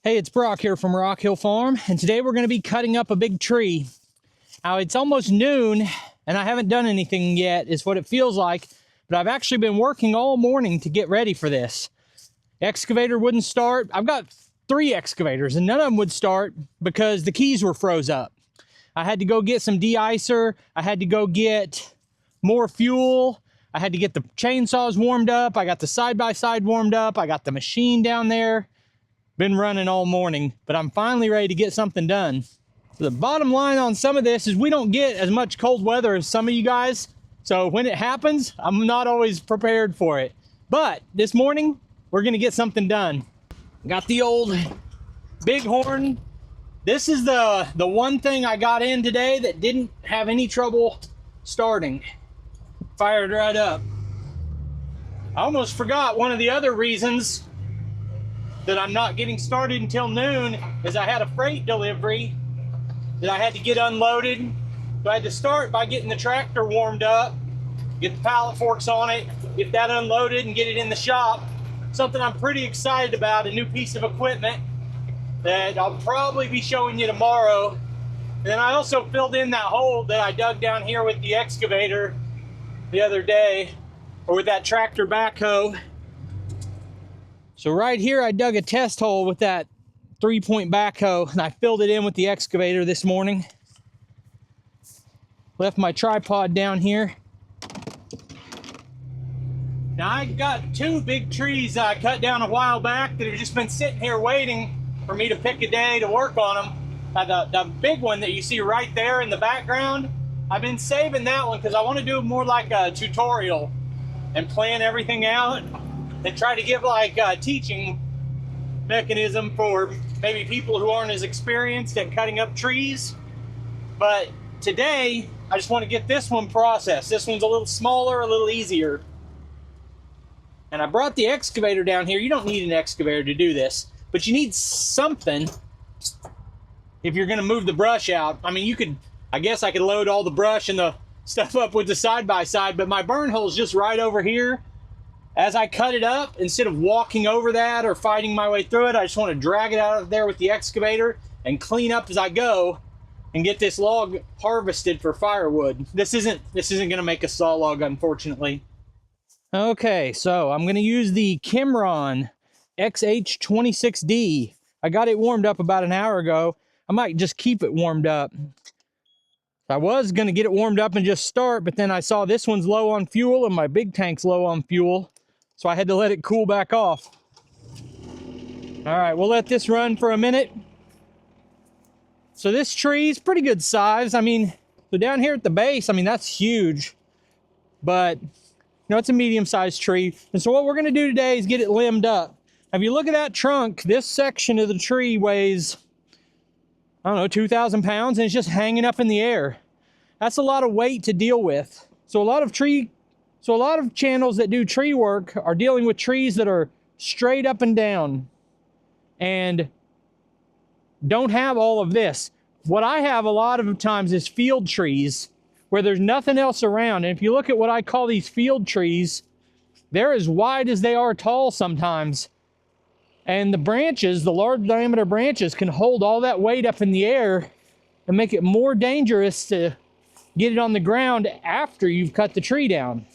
Hey, it's Brock here from Rock Hill Farm, and today we're going to be cutting up a big tree. Now, it's almost noon, and I haven't done anything yet, is what it feels like, but I've actually been working all morning to get ready for this. The excavator wouldn't start. I've got 3 excavators, and none of them would start because the keys were froze up. I had to go get some de-icer. I had to go get more fuel. I had to get the chainsaws warmed up. I got the side-by-side warmed up. I got the machine down there. Been running all morning, but I'm finally ready to get something done. The bottom line on some of this is we don't get as much cold weather as some of you guys. So when it happens, I'm not always prepared for it. But this morning, we're gonna get something done. Got the old Bighorn. This is the one thing I got in today that didn't have any trouble starting. Fired right up. I almost forgot one of the other reasons that I'm not getting started until noon is I had a freight delivery that I had to get unloaded. So I had to start by getting the tractor warmed up, get the pallet forks on it, get that unloaded and get it in the shop. Something I'm pretty excited about, a new piece of equipment that I'll probably be showing you tomorrow. And then I also filled in that hole that I dug down here with the excavator the other day, or with that tractor backhoe. So right here, I dug a test hole with that 3-point backhoe, and I filled it in with the excavator this morning. Left my tripod down here. Now I got 2 big trees I cut down a while back that have just been sitting here waiting for me to pick a day to work on them. The big one that you see right there in the background, I've been saving that one because I want to do more like a tutorial and plan everything out. And try to give like a teaching mechanism for maybe people who aren't as experienced at cutting up trees. But today, I just want to get this one processed. This one's a little smaller, a little easier. And I brought the excavator down here. You don't need an excavator to do this, but you need something if you're gonna move the brush out. I mean, I guess I could load all the brush and the stuff up with the side-by-side, but my burn hole's just right over here. As I cut it up, instead of walking over that or fighting my way through it, I just want to drag it out of there with the excavator and clean up as I go and get this log harvested for firewood. This isn't going to make a saw log, unfortunately. Okay, so I'm going to use the Kimron XH26D. I got it warmed up about an hour ago. I might just keep it warmed up. I was going to get it warmed up and just start, but then I saw this one's low on fuel and my big tank's low on fuel. So I had to let it cool back off. All right, we'll let this run for a minute. So this tree is pretty good size. I mean, so down here at the base, I mean, that's huge. But, you know, it's a medium-sized tree. And so what we're going to do today is get it limbed up. Now, if you look at that trunk, this section of the tree weighs, I don't know, 2,000 pounds, and it's just hanging up in the air. That's a lot of weight to deal with. So a lot of channels that do tree work are dealing with trees that are straight up and down and don't have all of this. What I have a lot of times is field trees where there's nothing else around. And if you look at what I call these field trees, they're as wide as they are tall sometimes. And the branches, the large diameter branches, can hold all that weight up in the air and make it more dangerous to get it on the ground after you've cut the tree down.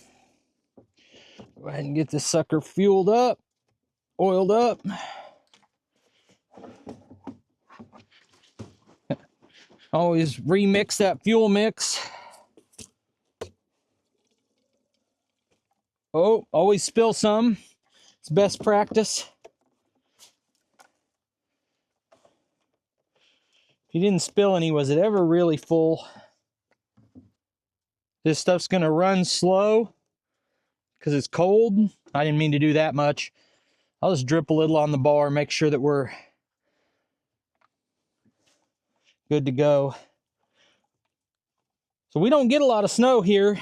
Go ahead and get this sucker fueled up, oiled up. Always remix that fuel mix. Oh, always spill some. It's best practice. If you didn't spill any, was it ever really full? This stuff's gonna run slow because it's cold. I didn't mean to do that much. I'll just drip a little on the bar, make sure that we're good to go. So we don't get a lot of snow here.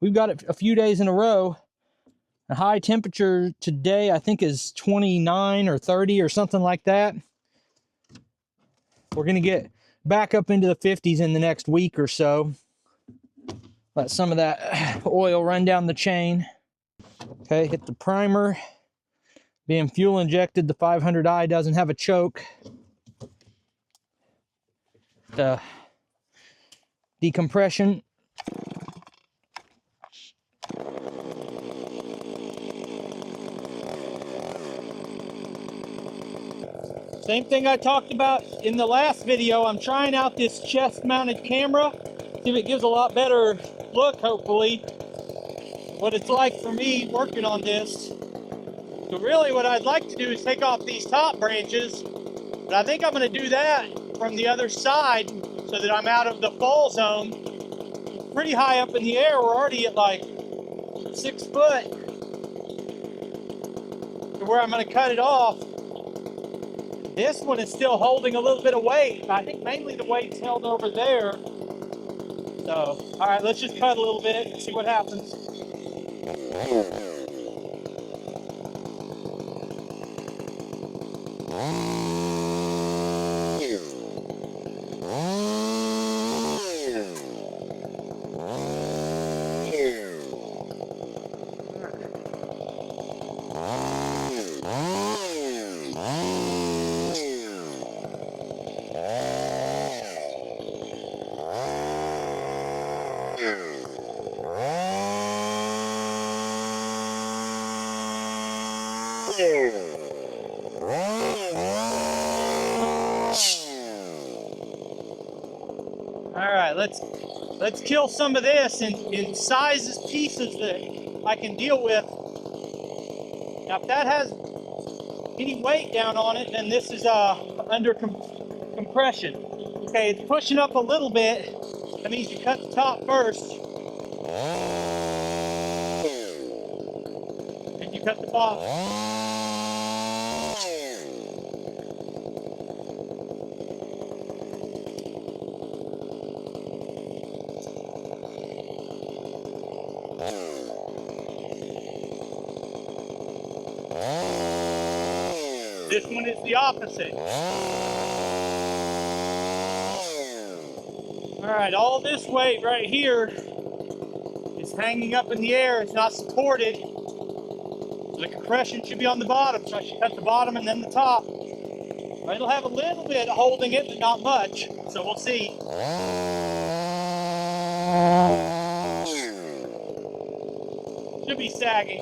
We've got it a few days in a row. The high temperature today, I think, is 29 or 30 or something like that. We're gonna get back up into the 50s in the next week or so. Let some of that oil run down the chain. Okay, hit the primer. Being fuel injected, the 500i doesn't have a choke. The decompression. Same thing I talked about in the last video. I'm trying out this chest-mounted camera. See if it gives a lot better look, hopefully, what it's like for me working on this. So really what I'd like to do is take off these top branches, but I think I'm going to do that from the other side so that I'm out of the fall zone. Pretty high up in the air. We're already at like 6 foot to where I'm going to cut it off. This one is still holding a little bit of weight. I think mainly the weight's held over there. So, all right, let's just cut a little bit and see what happens. All right, let's kill some of this in sizes, pieces that I can deal with. Now, if that has any weight down on it, then this is under compression. Okay, it's pushing up a little bit. That means you cut the top first, and you cut the bottom. This one is the opposite. All right, all this weight right here is hanging up in the air. It's not supported. The compression should be on the bottom, so I should cut the bottom and then the top. It'll have a little bit holding it, but not much. So we'll see. Should be sagging.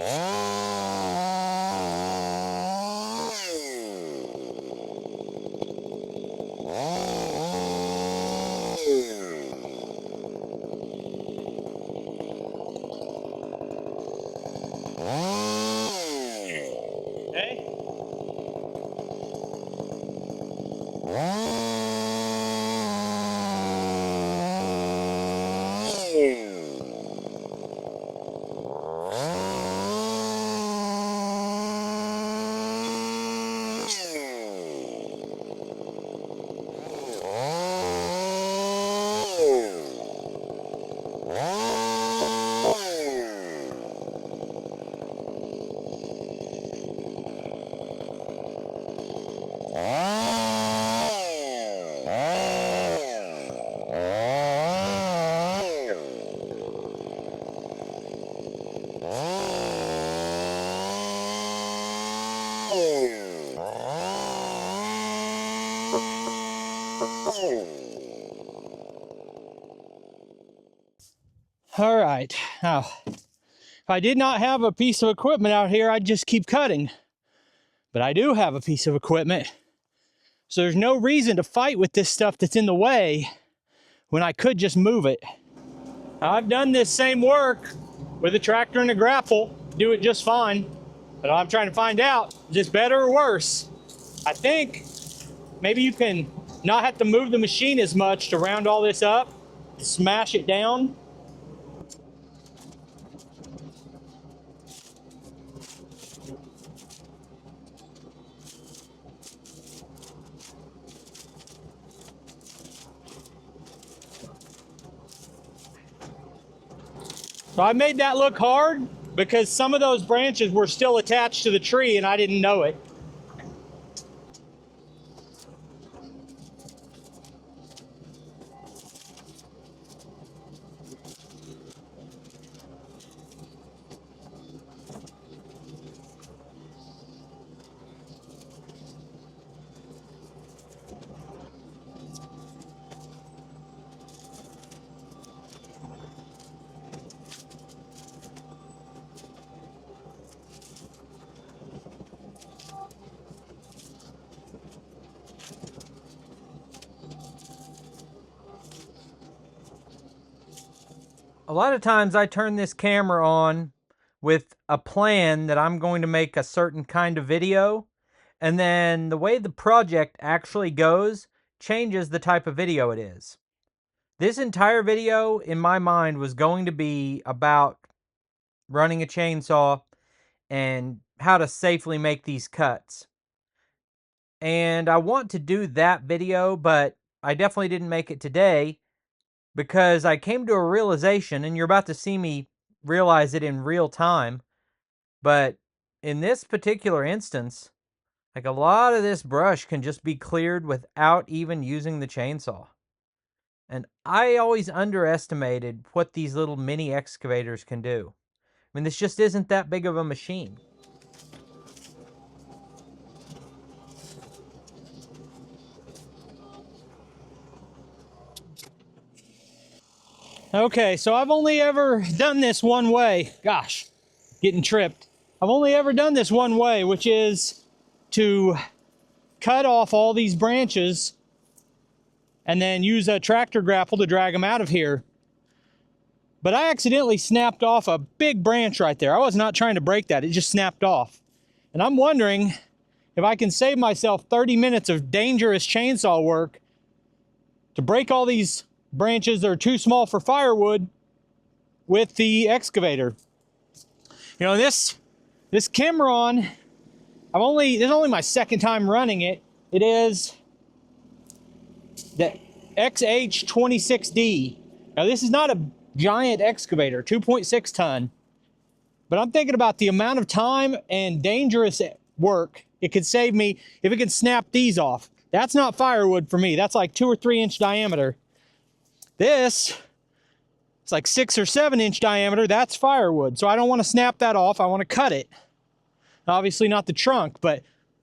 Okay. All right, now, if I did not have a piece of equipment out here, I'd just keep cutting. But I do have a piece of equipment, so there's no reason to fight with this stuff that's in the way when I could just move it. I've done this same work with a tractor and a grapple, do it just fine. But I'm trying to find out, is this better or worse? I think maybe you can not have to move the machine as much to round all this up, smash it down. So I made that look hard because some of those branches were still attached to the tree and I didn't know it. A lot of times I turn this camera on with a plan that I'm going to make a certain kind of video, and then the way the project actually goes changes the type of video it is. This entire video, in my mind, was going to be about running a chainsaw and how to safely make these cuts. And I want to do that video, but I definitely didn't make it today because I came to a realization, and you're about to see me realize it in real time, but in this particular instance, like a lot of this brush can just be cleared without even using the chainsaw. And I always underestimated what these little mini excavators can do. I mean, this just isn't that big of a machine. Okay, so I've only ever done this one way. Gosh, getting tripped. I've only ever done this one way, which is to cut off all these branches and then use a tractor grapple to drag them out of here. But I accidentally snapped off a big branch right there. I was not trying to break that, it just snapped off. And I'm wondering if I can save myself 30 minutes of dangerous chainsaw work to break all these branches that are too small for firewood with the excavator. You know, this Cimarron, this is only my second time running it. It is the XH26D. Now this is not a giant excavator, 2.6 ton, but I'm thinking about the amount of time and dangerous work it could save me if it could snap these off. That's not firewood for me. That's like 2 or 3 inch diameter. This, it's like 6 or 7 inch diameter. That's firewood. So I don't want to snap that off. I want to cut it. Obviously not the trunk, but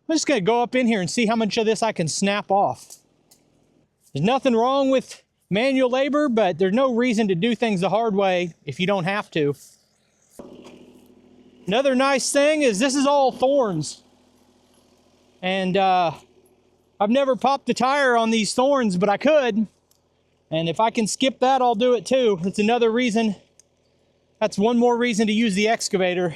I'm just going to go up in here and see how much of this I can snap off. There's nothing wrong with manual labor, but there's no reason to do things the hard way if you don't have to. Another nice thing is this is all thorns. And I've never popped a tire on these thorns, but I could. And if I can skip that, I'll do it too. That's another reason. That's one more reason to use the excavator.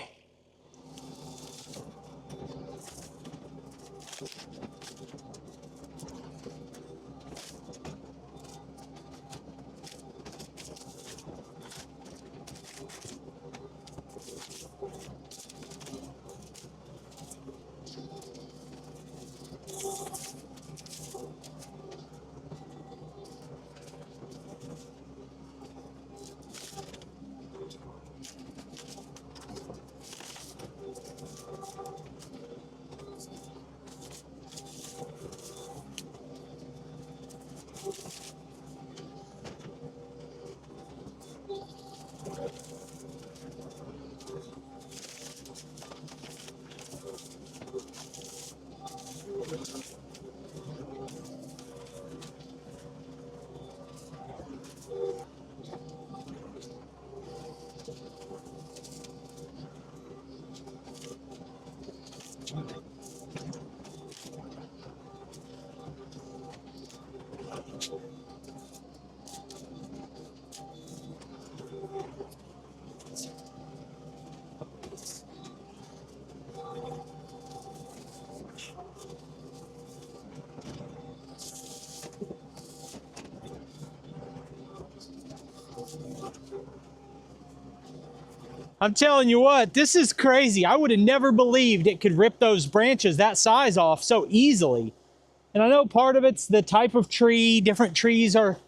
I'm telling you what, this is crazy. I would have never believed it could rip those branches that size off so easily. And I know part of it's the type of tree. Different trees are,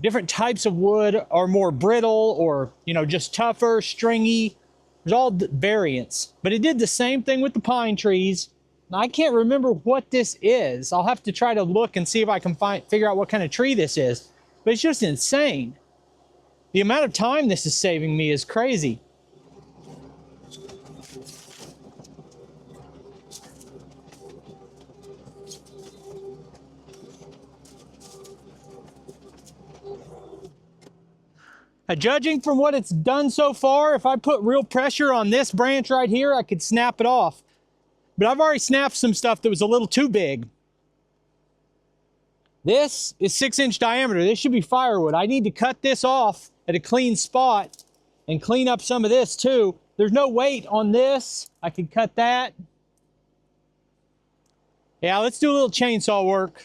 different types of wood are more brittle or, you know, just tougher, stringy. There's all variants. But it did the same thing with the pine trees. Now, I can't remember what this is. I'll have to try to look and see if I can figure out what kind of tree this is. But it's just insane. The amount of time this is saving me is crazy. Judging from what it's done so far, if I put real pressure on this branch right here, I could snap it off. But I've already snapped some stuff that was a little too big. This is 6 inch diameter. This should be firewood. I need to cut this off at a clean spot and clean up some of this too. There's no weight on this. I could cut that. Yeah, let's do a little chainsaw work.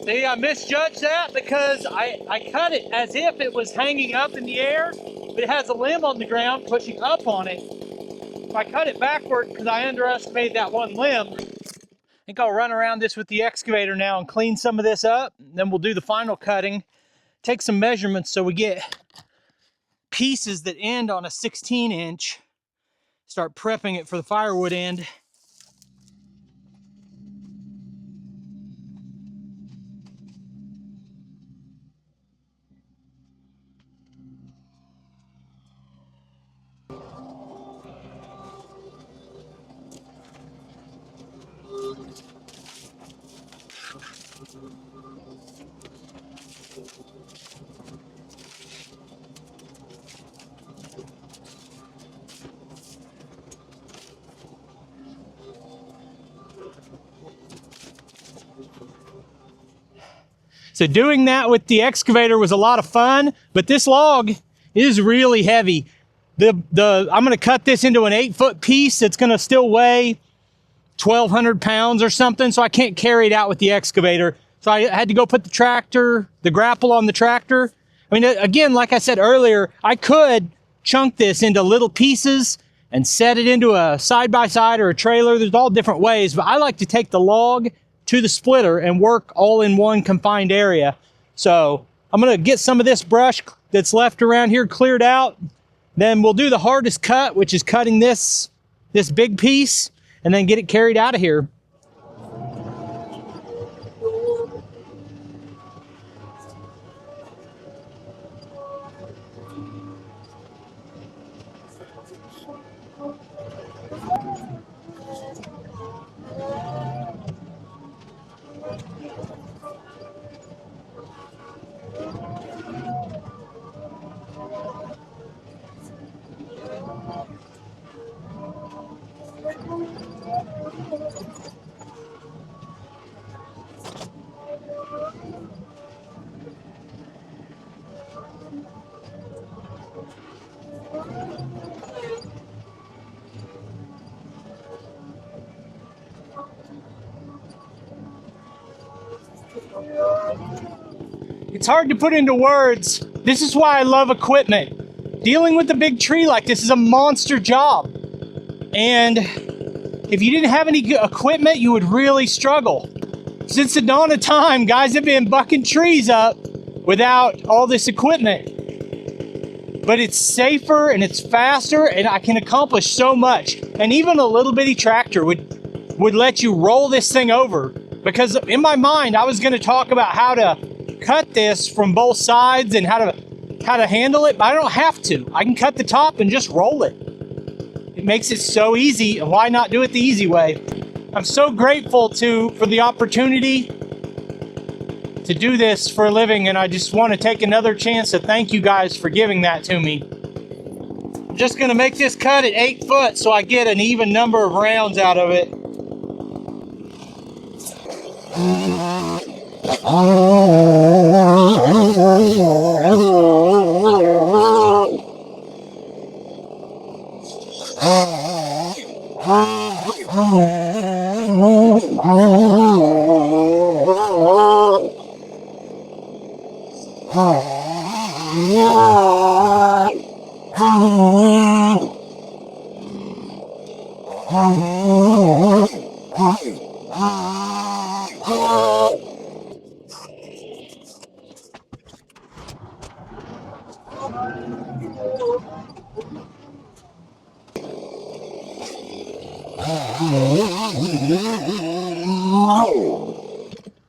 See, I misjudged that because I cut it as if it was hanging up in the air, but it has a limb on the ground pushing up on it. If I cut it backward because I underestimated that one limb, I think I'll run around this with the excavator now and clean some of this up. Then we'll do the final cutting, take some measurements so we get pieces that end on a 16-inch, start prepping it for the firewood end. So doing that with the excavator was a lot of fun, but this log is really heavy. I'm gonna cut this into an 8-foot piece that's gonna still weigh 1,200 pounds or something, so I can't carry it out with the excavator. So I had to go put the grapple on the tractor. I mean, again, like I said earlier, I could chunk this into little pieces and set it into a side-by-side or a trailer. There's all different ways, but I like to take the log to the splitter and work all in one confined area. So I'm gonna get some of this brush that's left around here cleared out. Then we'll do the hardest cut, which is cutting this big piece, and then get it carried out of here. It's hard to put into words. This is why I love equipment. Dealing with a big tree like this is a monster job. And if you didn't have any equipment, you would really struggle. Since the dawn of time, guys have been bucking trees up without all this equipment. But it's safer and it's faster and I can accomplish so much. And even a little bitty tractor would let you roll this thing over. Because in my mind, I was gonna talk about how to cut this from both sides and how to handle it, but I don't have to. I can cut the top and just roll it. It makes it so easy, and why not do it the easy way? I'm so grateful for the opportunity to do this for a living, and I just want to take another chance to thank you guys for giving that to me. I'm just gonna make this cut at 8 foot so I get an even number of rounds out of it.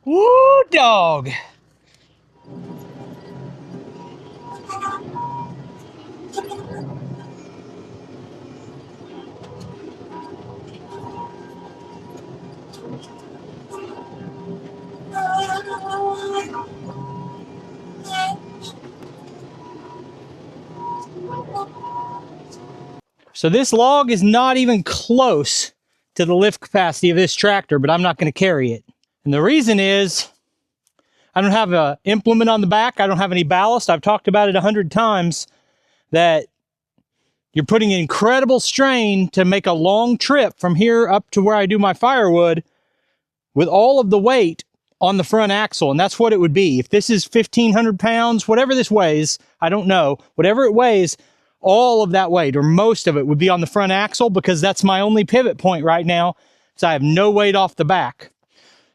Woo, dog. So this log is not even close to the lift capacity of this tractor, but I'm not going to carry it. And the reason is I don't have an implement on the back. I don't have any ballast. I've talked about it 100 times that you're putting incredible strain to make a long trip from here up to where I do my firewood with all of the weight on the front axle. And that's what it would be. If this is 1,500 pounds, whatever this weighs, I don't know, whatever it weighs, all of that weight or most of it would be on the front axle, because that's my only pivot point right now. So I have no weight off the back.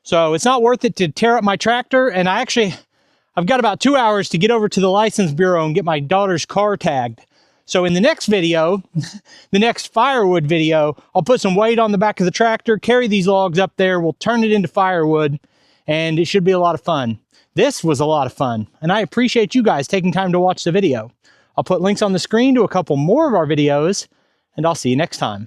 So it's not worth it to tear up my tractor. And I've got about 2 hours to get over to the license bureau and get my daughter's car tagged. So in the next video, the next firewood video, I'll put some weight on the back of the tractor, carry these logs up there, we'll turn it into firewood, and it should be a lot of fun. This was a lot of fun, and I appreciate you guys taking time to watch the video. I'll put links on the screen to a couple more of our videos, and I'll see you next time.